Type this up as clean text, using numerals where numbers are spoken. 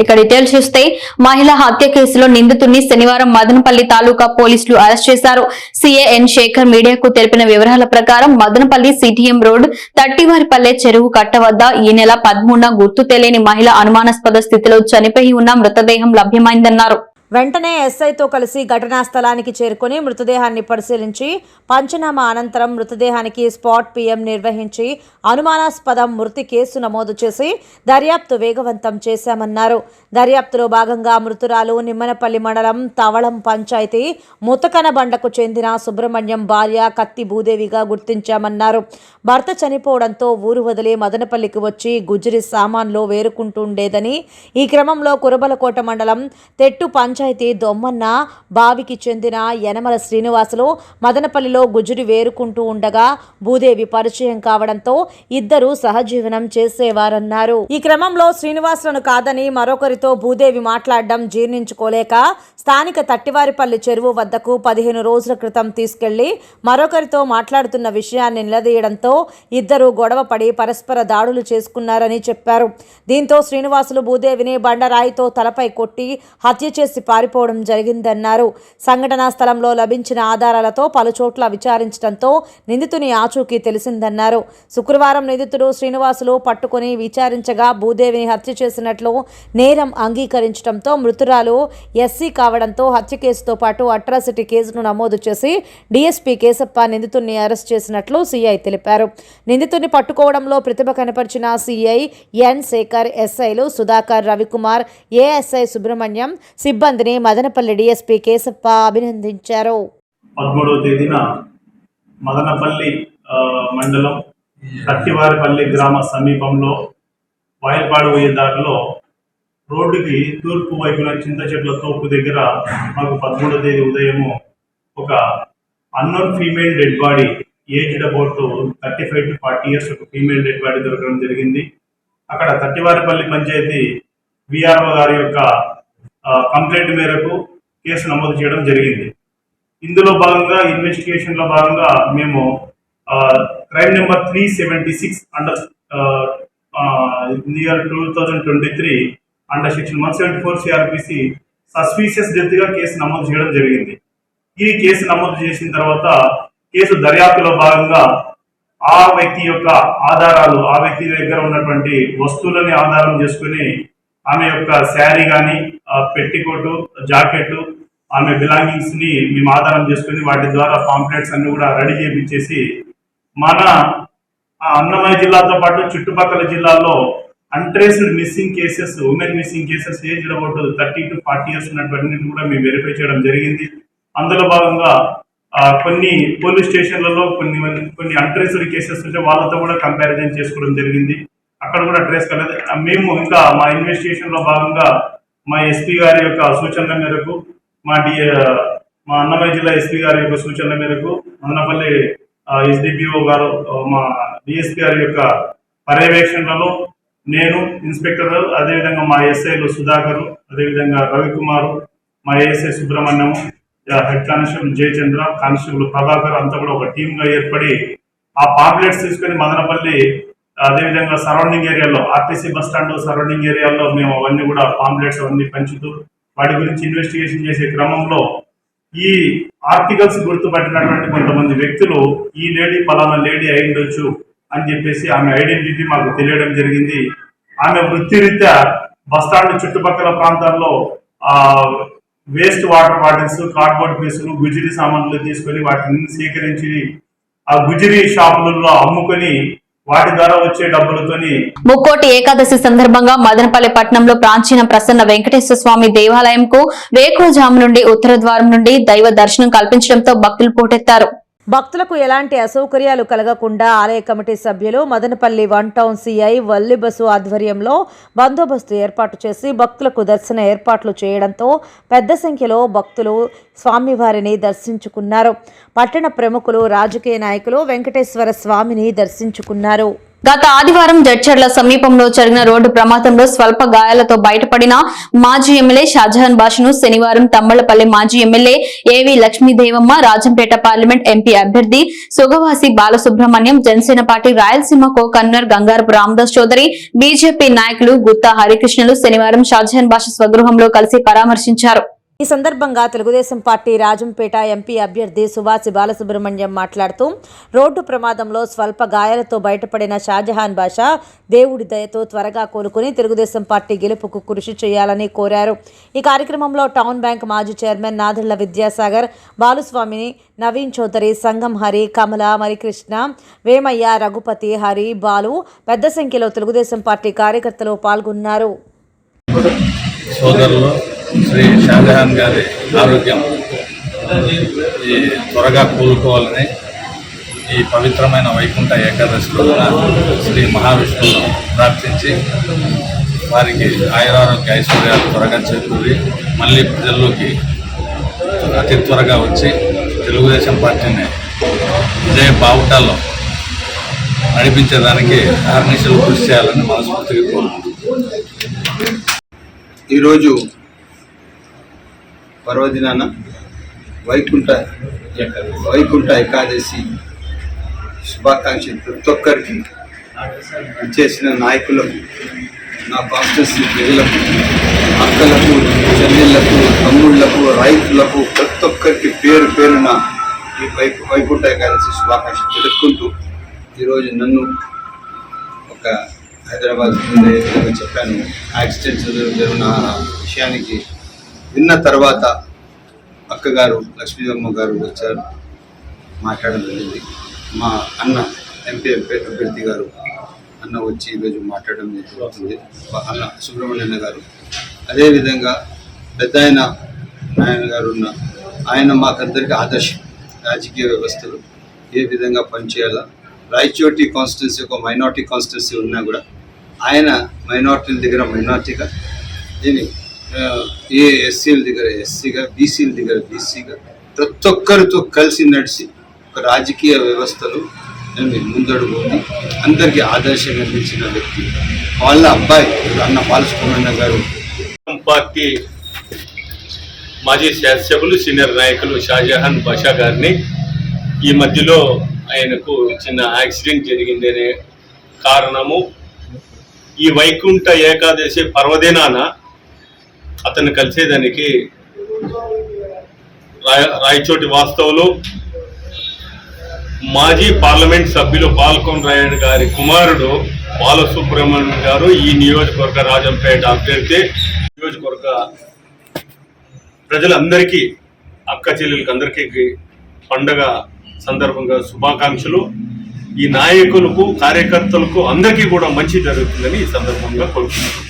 ఇక డీటెయిల్స్ చూస్తే మహిళ హత్య కేసులో నిందితుడిని శనివారం మదనపల్లి తాలూకా పోలీసులు అరెస్ట్ చేశారు. సీఏ ఎన్ శేఖర్ మీడియాకు తెలిపిన వివరాల ప్రకారం మదనపల్లి సిటిఎం రోడ్ తట్టివారిపల్లె చెరువు కట్ట వద్ద ఈ నెల 13న గుర్తు తెలియని మహిళ అనుమానాస్పద స్థితిలో చనిపోయి ఉన్న మృతదేహం లభ్యమైందన్నారు. వెంటనే ఎస్ఐతో కలిసి ఘటనా స్థలానికి చేరుకుని మృతదేహాన్ని పరిశీలించి పంచనామా అనంతరం మృతదేహానికి స్పాట్ పిఎం నిర్వహించి అనుమానాస్పద మృతి కేసు నమోదు చేసి దర్యాప్తు వేగవంతం చేశామన్నారు. దర్యాప్తులో భాగంగా మృతురాలు నిమ్మనపల్లి మండలం తవళం పంచాయతీ ముతకనబండకు చెందిన సుబ్రహ్మణ్యం భార్య కత్తి భూదేవిగా గుర్తించామన్నారు. భర్త చనిపోవడంతో ఊరు వదిలి మదనపల్లికి వచ్చి గుజ్జిరి సామాన్లో వేరుకుంటుండేదని, ఈ క్రమంలో కురబలకోట మండలం తెట్టు పంచాయతీ దొమ్మన్న బావికి చెందిన యనమల శ్రీనివాసులు మదనపల్లిలో గుజ్జురి వేరుకుంటూ ఉండగా భూదేవి పరిచయం కావడంతో ఇద్దరు సహజీవనం చేసేవారన్నారు. ఈ క్రమంలో శ్రీనివాసులను కాదని మరొకరితో భూదేవి మాట్లాడడం జీర్ణించుకోలేక స్థానిక తట్టివారిపల్లి చెరువు వద్దకు 15 రోజుల క్రితం తీసుకెళ్లి మరొకరితో మాట్లాడుతున్న విషయాన్ని నిలదీయడంతో ఇద్దరు గొడవపడి పరస్పర దాడులు చేసుకున్నారని చెప్పారు. దీంతో శ్రీనివాసులు భూదేవిని బండరాయితో తలపై కొట్టి హత్య చేసి పారిపోవడం జరిగిందన్నారు. సంఘటనా స్థలంలో లభించిన ఆధారాలతో పలుచోట్ల విచారించడంతో నిందితుని ఆచూకీ తెలిసిందన్నారు. శుక్రవారం నిందితుడు శ్రీనివాసులు పట్టుకుని విచారించగా భూదేవిని హత్య చేసినట్లు నేరం అంగీకరించడంతో మృతురాలు ఎస్సీ కావడంతో హత్య కేసుతో పాటు అట్రాసిటీ కేసును నమోదు చేసి డీఎస్పీ కేశప్ప నిందితుడిని అరెస్ట్ చేసినట్లు సీఐ తెలిపారు. నిందితుడిని పట్టుకోవడంలో ప్రతిభ కనపరిచిన సీఐ ఎన్ శేఖర్, ఎస్ఐలు సుధాకర్, రవికుమార్, ఏఎస్ఐ సుబ్రహ్మణ్యం సిబ్బందిని మదనపల్లి డీఎస్పీ కేశప్ప అభినందించారు. 13వ తేదీన మదనపల్లి మండలం తట్టివారిపల్లి గ్రామ సమీపంలో వాయిల్పాడు పోయే దారిలో రోడ్డుకి తూర్పు వైపున చింత చెట్ల తోపు దగ్గర మాకు 13వ తేదీ ఉదయము ఒక unknown female dead body aged about 35 to 40 years ఒక ఫీమేల్ డెడ్ బాడీ దొరకడం జరిగింది. అక్కడ తట్టివారిపల్లి పంచాయతీ విఆర్ఓ గారి యొక్క కంప్లైంట్ మేరకు కేసు నమోదు చేయడం జరిగింది. ఇందులో భాగంగా ఇన్వెస్టిగేషన్లో భాగంగా మేము crime number 376 under year 2023 under section 174 CrPC suspicious డెత్గా కేసు నమోదు చేయడం జరిగింది. ఈ కేసు నమోదు చేసిన తర్వాత కేసు దర్యాప్తులో భాగంగా ఆ వ్యక్తి యొక్క ఆధారాలు, ఆ వ్యక్తి దగ్గర ఉన్నటువంటి వస్తువులని ఆధారం చేసుకుని ఆమె యొక్క శారీ కానీ, పెట్టికోటు, జాకెట్, ఆమె బిలాంగింగ్స్ ని మేము ఆధారం చేసుకుని వాటి ద్వారా పాంప్లెట్స్ అన్ని కూడా రెడీ చేయించేసి మన అన్నమయ్య జిల్లాతో పాటు చుట్టుపక్కల జిల్లాల్లో untraced missing cases, women missing cases aged about 30 to 40 years ఉన్నటువంటి కూడా మేము వెరిఫై చేయడం జరిగింది. అందులో భాగంగా కొన్ని పోలీస్ స్టేషన్లలో కొన్ని అన్ట్రేస్డ్ కేసెస్ ఉంటే వాళ్ళతో కూడా కంపారిజన్ చేసుకోవడం జరిగింది. అక్కడ కూడా ట్రేస్ కాలేదు. మేము ఇంకా మా ఇన్వెస్టిగేషన్ లో భాగంగా మా ఎస్పీ గారి యొక్క సూచనల మేరకు, మా అన్నమయ్య జిల్లా ఎస్పీ గారి యొక్క సూచనల మేరకు, మదనపల్లి ఎస్డిపిఓ గారు, మా డిఎస్పీ గారి యొక్క పర్యవేక్షణలో నేను, ఇన్స్పెక్టర్, అదేవిధంగా మా ఎస్ఐలు సుధాకర్, అదేవిధంగా రవికుమార్, మా ASI Subrahmanyam, head constable Jayachandra, constable Prabhakar అంతా కూడా ఒక టీమ్గా ఏర్పడి ఆ పాంప్లెట్స్ తీసుకొని మదనపల్లి అదేవిధంగా సరౌండింగ్ ఏరియాలో, ఆర్టీసీ బస్ స్టాండ్ సరౌండింగ్ ఏరియాలో మేము అవన్నీ కూడా పాంప్లెట్స్ అవన్నీ పంచుతూ వాటి గురించి ఇన్వెస్టిగేషన్ చేసే క్రమంలో ఈ ఆర్టికల్స్ గుర్తుపట్టినటువంటి కొంతమంది వ్యక్తులు ఈ లేడీ పలానా లేడీ అయి ఉండొచ్చు అని చెప్పేసి ఆమె ఐడెంటిటీ మాకు తెలియడం జరిగింది. ఆమె వృత్తిరీత్యా బస్టాండ్ చుట్టుపక్కల ప్రాంతాల్లో వేస్ట్ వాటర్ బాటిల్స్, కార్డ్బోర్డ్ పీసులు, గుజిరీ సామాన్లు తీసుకొని వాటిని సేకరించి ఆ గుజిరీ షాపులలో అమ్ముకొని వాటి ద్వారా వచ్చే డబ్బులతోని ముక్కోటి ఏకాదశి సందర్భంగా మదనపల్లి పట్టణంలో ప్రాచీన ప్రసన్న వెంకటేశ్వర స్వామి దేవాలయంకు వేకువజాము నుండి ఉత్తర ద్వారం నుండి దైవ దర్శనం కల్పించడంతో భక్తులు పోటెత్తారు. భక్తులకు ఎలాంటి అసౌకర్యాలు కలగకుండా ఆలయ కమిటీ సభ్యులు మదనపల్లి 1 టౌన్ సిఐ వల్లిబసు ఆధ్వర్యంలో బందోబస్తు ఏర్పాటు చేసి భక్తులకు దర్శన ఏర్పాట్లు చేయడంతో పెద్ద సంఖ్యలో భక్తులు స్వామివారిని దర్శించుకున్నారు. పట్టణ ప్రముఖులు, రాజకీయ నాయకులు వెంకటేశ్వర స్వామిని దర్శించుకున్నారు. గత ఆదివారం జడ్చర్ల సమీపంలో జరిగిన రోడ్డు ప్రమాదంలో స్వల్ప గాయాలతో బయటపడిన మాజీ ఎమ్మెల్యే షాజహాన్ బాషను శనివారం తమ్మళ్లపల్లి మాజీ ఎమ్మెల్యే ఏవి లక్ష్మీదేవమ్మ, రాజంపేట పార్లమెంట్ ఎంపీ అభ్యర్థి Sugavasi Balasubrahmanyam, Janasena party Rayalaseema co convenor Gangarapu Ramadas Chowdary, BJP నాయకులు గుత్తా హరికృష్ణలు శనివారం షాజహాన్ బాష స్వగృహంలో కలిసి పరామర్శించారు. ఈ సందర్భంగా తెలుగుదేశం పార్టీ రాజంపేట ఎంపీ అభ్యర్థి సువాసి బాలసుబ్రహ్మణ్యం మాట్లాడుతూ రోడ్డు ప్రమాదంలో స్వల్ప గాయాలతో బయటపడిన షాజహాన్ బాషా దేవుడి దయతో త్వరగా కోలుకుని తెలుగుదేశం పార్టీ గెలుపుకు కృషి చేయాలని కోరారు. ఈ కార్యక్రమంలో టౌన్ బ్యాంక్ మాజీ చైర్మన్ నాదళ్ల విద్యాసాగర్, బాలుస్వామిని, నవీన్ చౌదరి, సంగం హరి, కమల, మరికృష్ణ, వేమయ్య, రఘుపతి, హరి, బాలు పెద్ద సంఖ్యలో తెలుగుదేశం పార్టీ కార్యకర్తలు పాల్గొన్నారు. సోదరులు శ్రీ షాజహాన్ గారి ఆరోగ్యం ఈ త్వరగా కోలుకోవాలని ఈ పవిత్రమైన వైకుంఠ ఏకాదశి రోజున శ్రీ మహావిష్ణువును ప్రార్థించి వారికి ఆయురారోగ్య ఐశ్వర్యాలు త్వరగా చేకూరి మళ్ళీ ప్రజల్లోకి అతి త్వరగా వచ్చి తెలుగుదేశం పార్టీని విజయ బావుటాల్లో నడిపించేదానికి అహర్నిశలు కృషి చేయాలని మనస్ఫూర్తిగా కోరుకుంటున్నాను. ఈరోజు పర్వదినాన వైకుంఠ ఏకాదశి శుభాకాంక్షలు ప్రతి ఒక్కరికి చేసిన నాయకులకు, నా కాన్స్టిట్యూన్సీ ప్రజలకు, అక్కలకు, చెల్లెళ్లకు, తమ్ముళ్లకు, రైతులకు ప్రతి ఒక్కరికి పేరు పేరున ఈ వైకుంఠ ఏకాదశి శుభాకాంక్షలు తెలుపుకుంటూ ఈరోజు నన్ను ఒక హైదరాబాద్ ముందే చెప్పాను. యాక్సిడెంట్ జరిగిన విషయానికి విన్న తర్వాత అక్కగారు లక్ష్మీదేవమ్మ గారు వచ్చారు, మాట్లాడడం జరిగింది. మా అన్న ఎంపీ అభ్యర్థి గారు అన్న వచ్చి ఈరోజు మాట్లాడడం జరుగుతుంది. అన్న సుబ్రహ్మణ్యన్న గారు, అదేవిధంగా పెద్ద నాయన గారు ఉన్న ఆయన మాకందరికీ ఆదర్శం. రాజకీయ వ్యవస్థలు ఏ విధంగా పనిచేయాలా, రాయచోటి కాన్స్టిట్యున్సీ ఒక మైనార్టీ కాన్స్టిట్యున్సీ ఉన్నా కూడా ఆయన మైనార్టీల దగ్గర మైనార్టీగా, దీని ఏ ఎస్సీల దగ్గర ఎస్సీగా, బీసీల దగ్గర బీసీగా ప్రతి ఒక్కరితో కలిసి నడిచి ఒక రాజకీయ వ్యవస్థలు ముందడుగు ఉంది. అందరికీ ఆదర్శంగా నిలిచిన వ్యక్తి వాళ్ళ అబ్బాయి అన్న బాలసుబ్రహ్మణ్యం గారు. పార్టీ మాజీ శాసనసభ్యులు సీనియర్ నాయకులు షాజహాన్ బాషా గారిని ఈ మధ్యలో ఆయనకు చిన్న యాక్సిడెంట్ జరిగిందనే కారణము ఈ వైకుంఠ ఏకాదశి పర్వదినాన అతను కలిసేదానికి రాయచోటి వాస్తవులు మాజీ పార్లమెంట్ సభ్యులు పాల్కొన్ రాయన్ గారి కుమారుడు బాలసుబ్రహ్మణ్యం గారు ఈ నియోజకవర్గ రాజంపేట అభ్యర్థి. నియోజకవర్గ ప్రజలందరికీ, అక్క చెల్లెలకి అందరికీ పండగ సందర్భంగా శుభాకాంక్షలు. ఈ నాయకులకు, కార్యకర్తలకు అందరికీ కూడా మంచి జరుగుతుందని ఈ సందర్భంగా కోరుకుంటున్నాను.